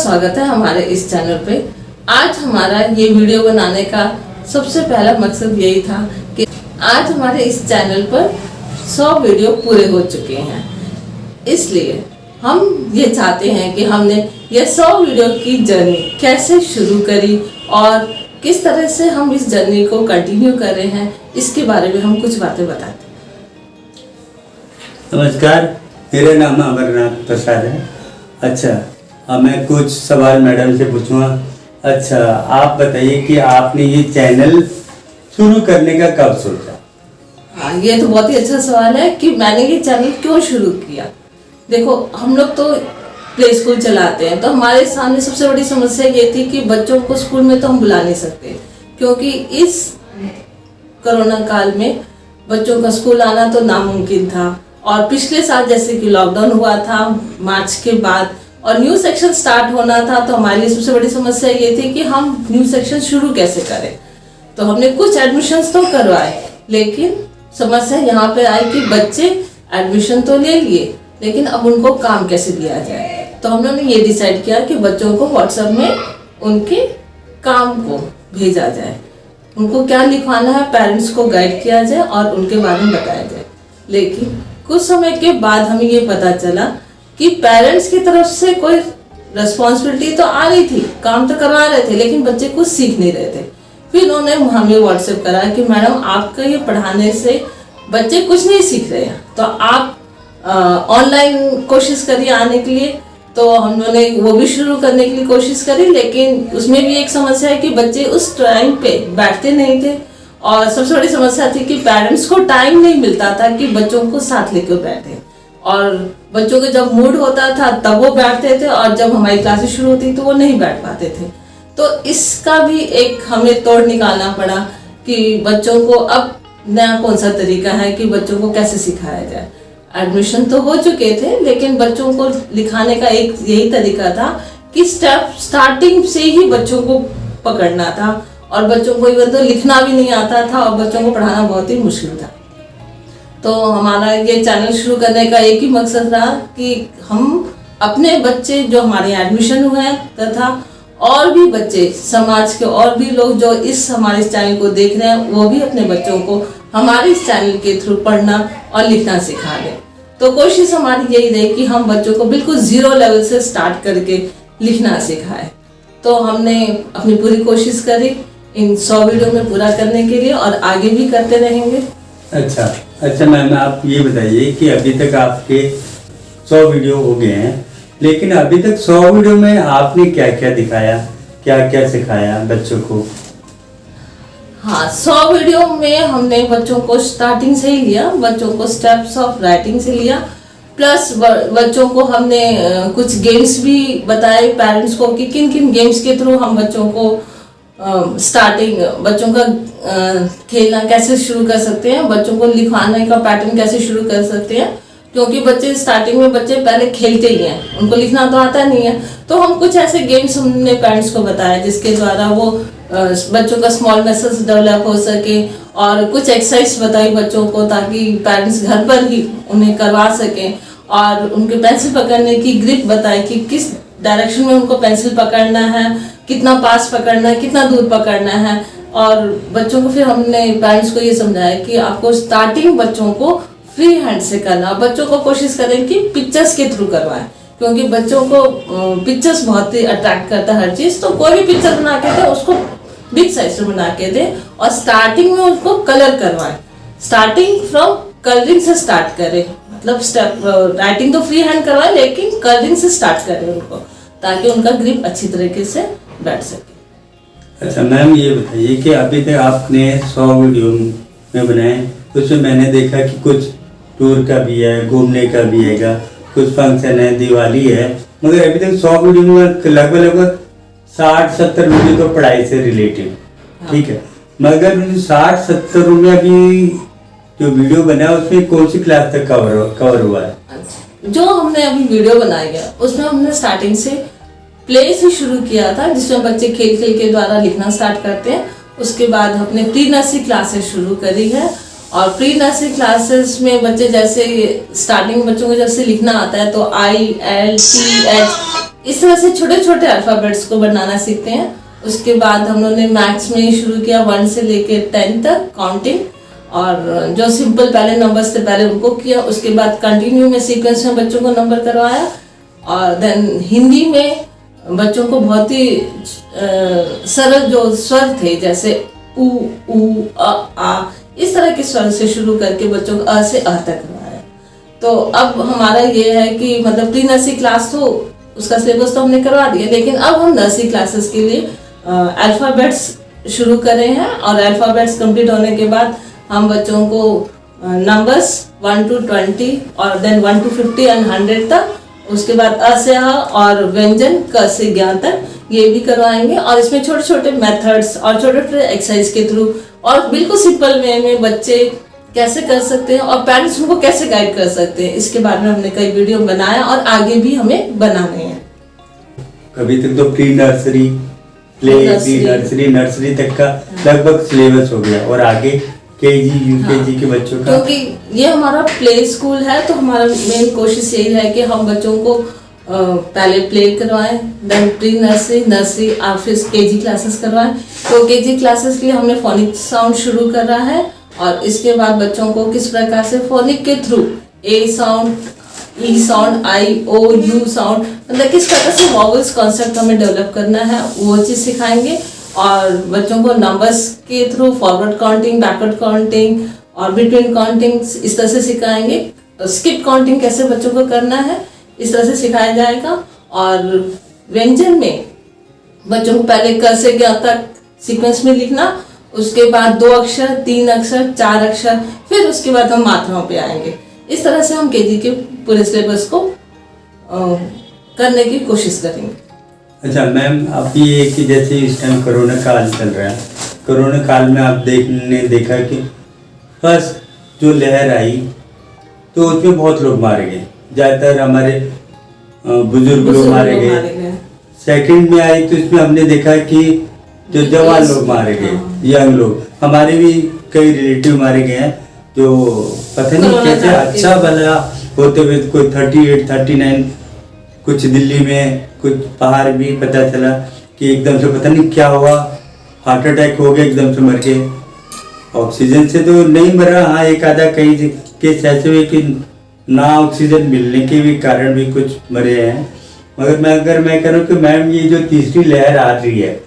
स्वागत है हमारे इस चैनल पे। आज हमारा ये वीडियो बनाने का सबसे पहला मकसद यही था कि आज हमारे इस चैनल पर 100 वीडियो पूरे हो चुके हैं, इसलिए हम ये चाहते हैं कि हमने ये 100 वीडियो की जर्नी कैसे शुरू करी और किस तरह से हम इस जर्नी को कंटिन्यू कर रहे हैं, इसके बारे में हम कुछ बातें बताते हैं। नमस्कार, मेरा नाम अमरनाथ प्रसाद है। अच्छा, अब मैं कुछ सवाल मैडम से पूछूंगा। अच्छा, आप बताइए कि आपने ये चैनल शुरू करने का कब सोचा? हाँ, ये तो बहुत ही अच्छा सवाल है कि मैंने ये चैनल क्यों शुरू किया। देखो, हम लोग तो प्ले स्कूल चलाते हैं, तो हमारे सामने सबसे बड़ी समस्या ये थी कि बच्चों को स्कूल में तो हम बुला नहीं सकते, क्योंकि इस कोरोना काल में बच्चों का स्कूल आना तो नामुमकिन था। और पिछले साल जैसे कि लॉकडाउन हुआ था मार्च के बाद और न्यू सेक्शन स्टार्ट होना था, तो हमारे लिए सबसे बड़ी समस्या ये थी कि हम न्यू सेक्शन शुरू कैसे करें। तो हमने कुछ एडमिशन्स तो करवाए, लेकिन समस्या यहाँ पे आई कि बच्चे एडमिशन तो ले लिए, लेकिन अब उनको काम कैसे दिया जाए। तो हम लोगों ने ये डिसाइड किया कि बच्चों को व्हाट्सएप में उनके काम को भेजा जाए, उनको क्या लिखवाना है पेरेंट्स को गाइड किया जाए और उनके बारे में बताया जाए। लेकिन कुछ समय के बाद हमें ये पता चला कि पेरेंट्स की तरफ से कोई रिस्पॉन्सिबिलिटी तो आ रही थी, काम तो करवा रहे थे, लेकिन बच्चे कुछ सीख नहीं रहे थे। फिर उन्होंने हमें व्हाट्सएप करा कि मैडम आपका ये पढ़ाने से बच्चे कुछ नहीं सीख रहे हैं, तो आप ऑनलाइन कोशिश करिए आने के लिए। तो हम लोगों ने वो भी शुरू करने के लिए कोशिश करी, लेकिन उसमें भी एक समस्या है कि बच्चे उस टाइम पे बैठते नहीं थे और सबसे बड़ी समस्या थी कि पेरेंट्स को टाइम नहीं मिलता था कि बच्चों को साथ लेकर बैठे, और बच्चों का जब मूड होता था तब वो बैठते थे और जब हमारी क्लासेस शुरू होती तो वो नहीं बैठ पाते थे। तो इसका भी एक हमें तोड़ निकालना पड़ा कि बच्चों को अब नया कौन सा तरीका है कि बच्चों को कैसे सिखाया जाए। एडमिशन तो हो चुके थे, लेकिन बच्चों को लिखाने का एक यही तरीका था कि स्टार्टिंग से ही बच्चों को पकड़ना था, और बच्चों को इवन तो लिखना भी नहीं आता था और बच्चों को पढ़ाना बहुत ही मुश्किल था। तो हमारा ये चैनल शुरू करने का एक ही मकसद रहा कि हम अपने बच्चे जो हमारे एडमिशन हुए हैं तथा और भी बच्चे समाज के और भी लोग जो इस हमारे चैनल को देख रहे हैं, वो भी अपने बच्चों को हमारे इस चैनल के थ्रू पढ़ना और लिखना सिखा दें। तो कोशिश हमारी यही रही कि हम बच्चों को बिल्कुल 0 लेवल से स्टार्ट करके लिखना सिखाएं। तो हमने अपनी पूरी कोशिश करी इन 100 वीडियो में पूरा करने के लिए, और आगे भी करते रहेंगे। अच्छा मैम, आप ये बताइए कि अभी तक आपके 100 वीडियो हो गए हैं, लेकिन अभी तक 100 वीडियो में आपने क्या क्या दिखाया, क्या क्या सिखाया बच्चों को? हाँ, 100 वीडियो में हमने बच्चों को स्टार्टिंग से ही लिया, बच्चों को स्टेप्स ऑफ राइटिंग से लिया, प्लस बच्चों को हमने कुछ गेम्स भी बताए पेरेंट्स को कि किन किन गेम्स के थ्रू हम बच्चों को स्टार्टिंग बच्चों का खेलना कैसे शुरू कर सकते हैं, बच्चों को लिखवाने का पैटर्न कैसे शुरू कर सकते हैं, क्योंकि बच्चे स्टार्टिंग में बच्चे पहले खेलते ही हैं, उनको लिखना तो आता नहीं है। तो हम कुछ ऐसे गेम्स हमने पेरेंट्स को बताया जिसके द्वारा वो बच्चों का स्मॉल मैसेज डेवलप हो सके, और कुछ एक्सरसाइज बताई बच्चों को ताकि पेरेंट्स घर पर ही उन्हें करवा सकें, और उनके पेंसिल पकड़ने की ग्रिप बताई कि किस डायरेक्शन में उनको पेंसिल पकड़ना है, कितना पास पकड़ना है, कितना दूर पकड़ना है। और बच्चों को फिर हमने पेरेंट्स को ये समझाया कि आपको स्टार्टिंग बच्चों को फ्री हैंड से करना, बच्चों को कोशिश करें कि पिक्चर्स के थ्रू करवाएं, क्योंकि बच्चों को पिक्चर्स बहुत ही अट्रैक्ट करता है हर चीज़। तो कोई भी पिक्चर बना के दे, उसको बिग साइज में बना के दे, और स्टार्टिंग में उनको कलर करवाएं। स्टार्टिंग फ्रॉम कलरिंग से स्टार्ट करें, मतलब स्टेप राइटिंग तो फ्री हैंड करवाएं, लेकिन कलरिंग से स्टार्ट करें उनको, ताकि उनका ग्रिप अच्छी तरीके से बैठ सके। अच्छा मैम, ये बताइए कि अभी तक आपने 100 वीडियो में बनाए, उसमें मैंने देखा कि कुछ टूर का भी है, घूमने का भी है, कुछ फंक्शन है, दिवाली है, मगर अभी तक 100 वीडियो में लगभग 60-70 वीडियो तो पढ़ाई से रिलेटेड। हाँ। ठीक है, मगर 60-70 में अभी जो वीडियो बना उसमें कौन सी क्लास तक कवर हुआ है? जो हमने अभी वीडियो बनाया गया उसमें हमने स्टार्टिंग से प्ले से शुरू किया था, जिसमें बच्चे खेल खेल के द्वारा लिखना स्टार्ट करते हैं। उसके बाद हमने प्री नर्सरी क्लासेस शुरू करी है, और प्री नर्सरी क्लासेस में बच्चे जैसे स्टार्टिंग बच्चों को जैसे लिखना आता है तो ILTH इस तरह से छोटे छोटे अल्फ़ाबेट्स को बनाना सीखते हैं। उसके बाद हम लोगों ने मैथ्स में शुरू किया 1 से लेकर 10 तक काउंटिंग, और जो सिंपल पहले नंबर्स थे पहले उनको किया। उसके बाद कंटिन्यू में सीक्वेंस में बच्चों को नंबर करवाया, और देन हिंदी में बच्चों को बहुत ही सरल जो स्वर थे जैसे उ, आ, इस तरह के स्वर से शुरू करके बच्चों को अ से अ तक करवाया। तो अब हमारा ये है कि मतलब प्री नर्सरी क्लास तो उसका सिलेबस तो हमने करवा दिया, लेकिन अब हम नर्सरी क्लासेस के लिए अल्फ़ाबेट्स शुरू कर रहे हैं, और अल्फ़ाबेट्स कंप्लीट होने के बाद हम बच्चों को नंबर्स 1 to 20 और देन 1 to 50 एंड 100 तक, उसके बाद अ से आ और व्यंजन क से ज्ञ तक ये भी करवाएंगे। और इसमें छोटे छोटे मेथड्स और छोटे छोटे एक्सरसाइज के थ्रू और बिल्कुल सिंपल वे में बच्चे कैसे कर सकते हैं और पेरेंट्स उनको कैसे गाइड कर सकते हैं, इसके बारे में हमने कई वीडियो बनाया और आगे भी हमें बनाने हैं। अभी तक तो pre nursery, pre nursery, nursery तक का लगभग सिलेबस हो गया, और आगे केजी यूकेजी के बच्चों का, क्योंकि ये हमारा प्ले स्कूल है तो हमारा मेन कोशिश यही है कि हम बच्चों को पहले प्ले करवाएं, देन प्री नर्सरी, नर्सरी और फिर केजी क्लासेस करवाएं। तो केजी क्लासेस के लिए हमने फोनिक साउंड शुरू कर रहा है, और इसके बाद बच्चों को किस प्रकार से फोनिक के through a sound, e sound, i, o, u sound, मतलब किस प्रकार से वॉवल्स कॉन्सेप्ट हमें डेवलप करना है वो चीज़ सिखाएंगे। और बच्चों को नंबर्स के through forward counting, backward counting और बिटवीन काउंटिंग इस तरह से सिखाएंगे। स्किप काउंटिंग कैसे बच्चों को करना है इस तरह से सिखाया जाएगा। और व्यंजन में बच्चों को पहले क से ज्ञ तक सीक्वेंस में लिखना, उसके बाद 2 अक्षर, 3 अक्षर, 4 अक्षर, फिर उसके बाद हम मात्राओं पे आएंगे। इस तरह से हम केजी के पूरे सिलेबस को करने की कोशिश करेंगे। अच्छा मैम, अभी ये कि जैसे इस टाइम कोरोना काल चल रहा है, कोरोना काल में आप देखा कि फर्स्ट जो लहर आई तो उसमें बहुत लोग मारे गए, ज़्यादातर हमारे बुजुर्ग लोग मारे गए। सेकंड में आई तो इसमें हमने देखा कि जो जवान लोग मारे गए, यंग लोग, हमारे भी कई रिलेटिव मारे गए हैं, जो पता नहीं कैसे अच्छा भला होते हुए, कोई 38, 39, कुछ दिल्ली में, कुछ बाहर भी पता चला कि एकदम से पता नहीं क्या हुआ, हार्ट अटैक हो गया, एकदम से मर गए। ऑक्सीजन से तो नहीं मरा, हाँ एक आधा कई केस ऐसे हुए कि ना ऑक्सीजन मिलने के भी कारण भी कुछ मरे हैं। मगर अगर मैं कह रहा हूँ कि मैम ये जो तीसरी लहर आ रही है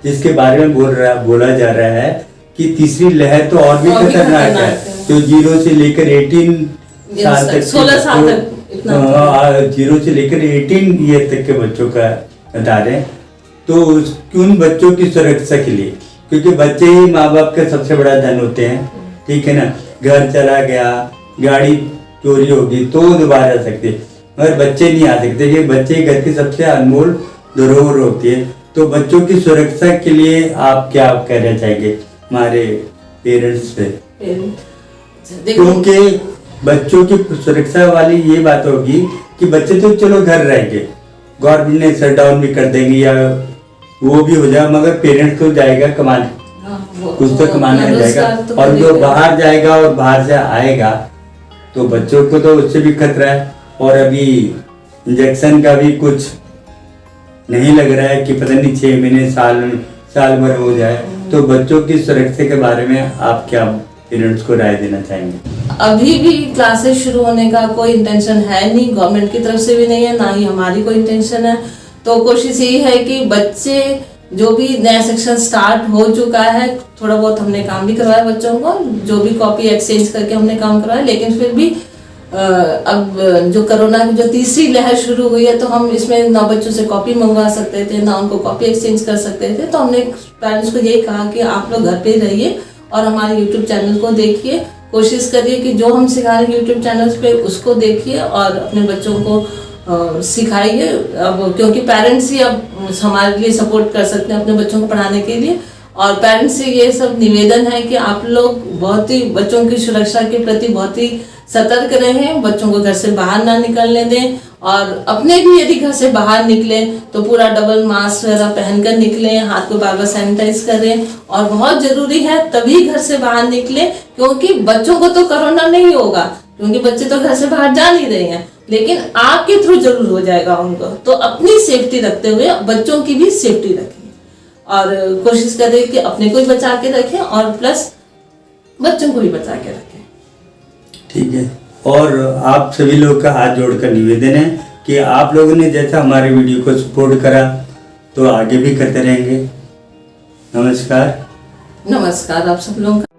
जिसके बारे में बोला जा रहा है कि तीसरी लहर तो और भी खतरनाक है, जो 0 से लेकर 18 साल तक, 16 साल तक, 0 से लेकर 18 ईयर तक के बच्चों का बता रहे हैं। तो उन बच्चों की सुरक्षा के लिए, क्योंकि बच्चे ही माँ बाप का सबसे बड़ा धन होते हैं, ठीक है ना। घर चला गया, गाड़ी चोरी होगी तो दोबारा आ सकते, मगर बच्चे नहीं आ सकते, कि बच्चे घर की सबसे अनमोल धरोहर होती है। तो बच्चों की सुरक्षा के लिए आप क्या कहना चाहेंगे हमारे पेरेंट्स से? क्योंकि बच्चों की सुरक्षा वाली ये बात होगी कि बच्चे तो चलो घर रहेंगे, गवर्नमेंट ने शट डाउन भी कर देंगे या वो भी हो जाए, मगर पेरेंट्स तो जाएगा कमाने, कुछ तो कमाने जाएगा, और जो बाहर जाएगा और बाहर से आएगा तो बच्चों को तो उससे भी खतरा है। और अभी इंजेक्शन का भी कुछ नहीं लग रहा है कि पता नहीं 6 महीने साल भर हो जाए। तो बच्चों की सुरक्षा के बारे में आप क्या पेरेंट्स को राय देना चाहेंगे? अभी भी क्लासेस शुरू होने का कोई इंटेंशन है नहीं, गवर्नमेंट की तरफ से भी नहीं है, ना ही हमारी कोई इंटेंशन है। तो कोशिश यही है कि बच्चे, जो भी नया सेक्शन स्टार्ट हो चुका है, थोड़ा बहुत हमने काम भी करवाया बच्चों को, जो भी कॉपी एक्सचेंज करके हमने काम करवाया, लेकिन फिर भी अब जो कोरोना की जो तीसरी लहर शुरू हुई है तो हम इसमें ना बच्चों से कॉपी मंगवा सकते थे, ना उनको कॉपी एक्सचेंज कर सकते थे। तो हमने पेरेंट्स को यही कहा कि आप लोग घर पे रहिए और हमारे यूट्यूब चैनल को देखिए, कोशिश करिए कि जो हम सिखा रहे हैं यूट्यूब चैनल्स पे उसको देखिए और अपने बच्चों को सिखाइए। अब क्योंकि पेरेंट्स ही अब हमारे लिए सपोर्ट कर सकते हैं अपने बच्चों को पढ़ाने के लिए, और पेरेंट्स से ये सब निवेदन है कि आप लोग बहुत ही बच्चों की सुरक्षा के प्रति बहुत ही सतर्क रहें, बच्चों को घर से बाहर ना निकलने दें, और अपने भी यदि घर से बाहर निकलें तो पूरा डबल मास्क वगैरह पहनकर निकलें, हाथ को बार बार सैनिटाइज करें, और बहुत जरूरी है तभी घर से बाहर निकलें, क्योंकि बच्चों को तो कोरोना नहीं होगा क्योंकि बच्चे तो घर से बाहर जा नहीं रहे हैं, लेकिन आपके थ्रू जरूर हो जाएगा उनको। तो अपनी सेफ्टी रखते हुए बच्चों की भी सेफ्टी रखें और कोशिश करें कि अपने को भी बचा के रखें और प्लस बच्चों को भी बचा के रखें। ठीक है। और आप सभी लोग का हाथ जोड़कर निवेदन है कि आप लोगों ने जैसा हमारे वीडियो को सपोर्ट करा तो आगे भी करते रहेंगे। नमस्कार। नमस्कार आप सब लोगों का।